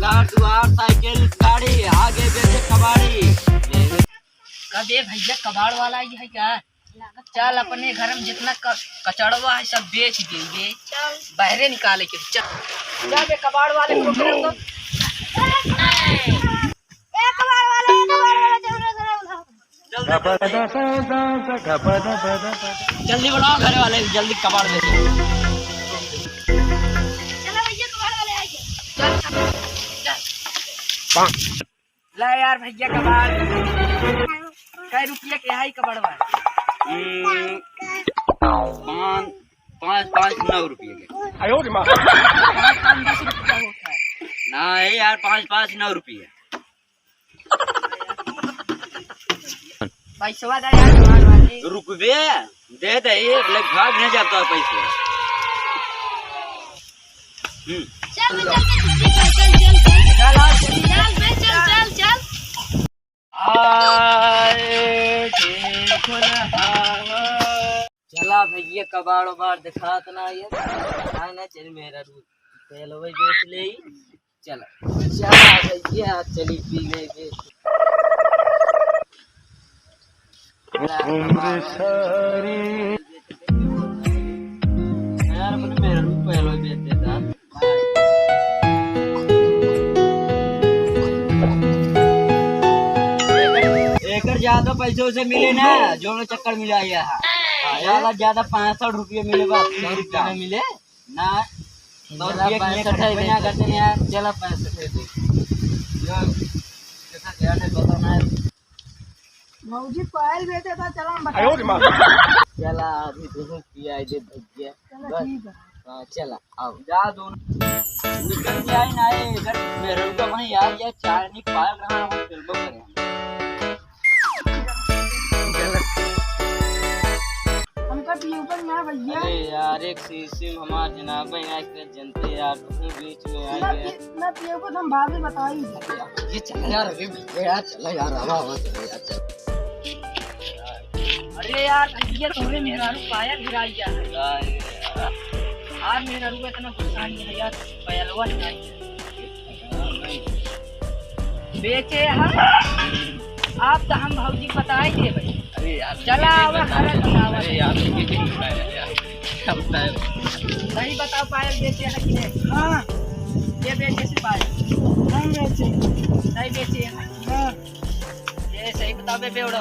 घर द्वार साइकिल गाड़ी आगे बेचे कबाड़ी। कबे भैया कबाड़ वाला ही है क्या? चल अपने घर में जितना कचड़वा है सब बेच देंगे, बहरे निकाले के चल जा बे कबाड़ वाले को तो जल्दी बनाओ घर वाले, जल्दी कबाड़ बेचो। ला यार भैया कबाड़ कै रुपया के है कबाड़वा? 5-5-9 रुपये के। 5-10 रुपया होता है। नहीं यार 5-5-9 रुपये। पैसवा दे यार कबाड़ वाले। रुपये दे दे, एक लग भाग नहीं जाता पैसे। चला भैया कबाड़ उबाड़ दिखात ना ये ना चल मेरा रूप पहले वही बेच ले। चला चला भैया चली पी ले बेच यार अपने मेरा रूप पहले ही बेच देता। एकर ज्यादा पैसों से मिले ना जो में चक्कर मिला यहाँ ज्यादा 65 रुपये मिले, बस 100 रुपया में मिले ना। 100 रुपया करते हैं यार। चला 65 मौजी पायल बेचे था। चला चला अभी दोनों पिया दे भैया बस। हाँ चला अब जा दोनों निकल के आई ना इधर मेरे को वहीं यार ये चार नहीं पाल रहा हूँ फिल्मों करें। भैया अरे यार एक सिम हमार जनाब यहाँ के जनते यार अपने बीच में आए ना पियो को हम बाद में बताई। ये चला यार अरे यार चला यार हवा चला यार चल। अरे यार भैया तोरे मेरा रू पायल गिराई क्या है यार? मेरा रू इतना गुस्सा नहीं है यार, पायलवा बेचे हम आप तो हम भौजी बताए थे भाई। अरे यार चला अरे यार सही बताओ पायल बेचे है कि नहीं? हाँ ये बेचे से पायल हम बेचे सही बेचे है। हाँ ये सही बताओ बे बेवड़ा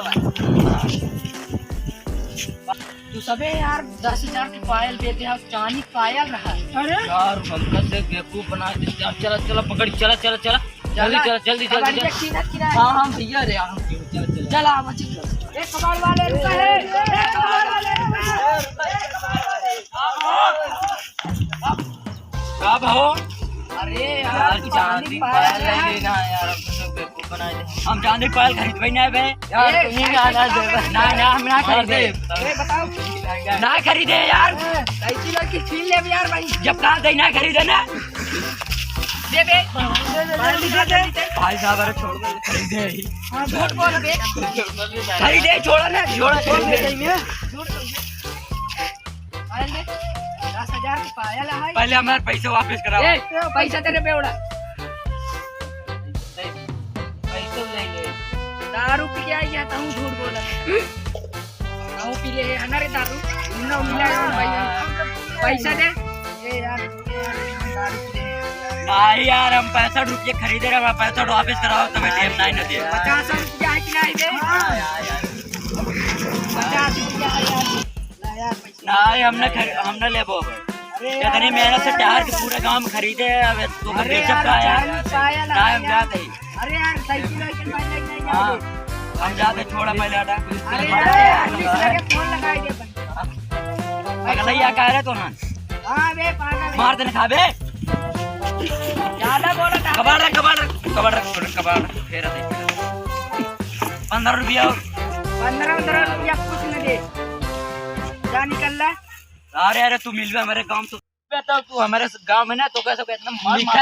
तू सबे यार 10,000 की पायल देते हैं, चांदी पायल रहा। अरे यार हमका से बेवकूफ बना दे। चला चला पकड़ चला चला चला जल्दी चला जल्दी जल्दी। हाँ हाँ भैया अरे यार चला एक कबाड़ वाले रुका है, एक कबाड़ वाले कब हो? अरे यार चांदी पायल ले लेना यार, हम बेवकूफ बना दे। हम चांदी पायल खरीद भाई ना बे यार, तुम ही आना दे ना ना हम ना खरीदे। अरे बताओ ना खरीदे यार, कैसी लड़की छीन ले यार भाई। जब कहा गई ना खरीदे ना दे बे भाई साहब अरे छोड़ दे खरीदे ही। हां झूठ बोल बे खरीदे छोड़ा ना छोड़ा छोड़ दे। पायल दे 10,000 की पायल है। पहले हमारे पैसे वापस कराओ। पैसा तेरे पे उड़ा पैसे ले ले। दारू पी के आई है तो हूँ झूठ बोला हूँ पी ले है ना रे दारू ना मिला भाई पैसा दे। ये यार दारू पी ले नहीं यार हम 65 रुपये खरीदे रहे, 65 वापस कराओ तो मैं टेम नहीं दे। 50 रुपया है कि नहीं दे? 50 रुपया है यार नहीं हमने ले वो इतनी मेहनत से तैयार के पूरे गांव में खरीदे। अब तो बेचब का यार नहीं हम जाते ही। अरे यार साइकिल वाइकिल भाई नहीं हाँ हम जाते छोड़ा पहले हटा। अरे यार किसी के फोन लगाई दे अगलैया कह रहे तो ना हां बे पागल मार देने खा बे ज्यादा बोला था। कबाड़ रख कबाड़ रख कबाड़ रख कबाड़ रख फेर दे 15 रुपया और 15 रुपया कुछ न दे जा निकल ला। अरे अरे तू मिल हमारे गांव तो तो तू हमारे गांव में ना तो कैसे इतना निकल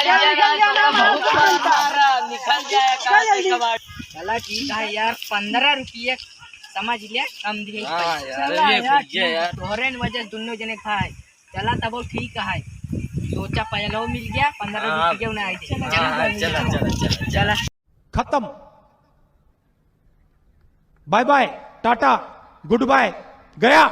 जाएगा। चला ठीक है यार 15 रुपये समझ लिया कम दिए। हाँ यार ये यार तोहरे वजह दोनों जने खाए। चला तब ठीक है। सोचा पहले वो मिल गया 15 हाँ। रुपये उन्हें आई थी हाँ, चला चला चला चला खत्म। Bye bye, tata, good bye, गया।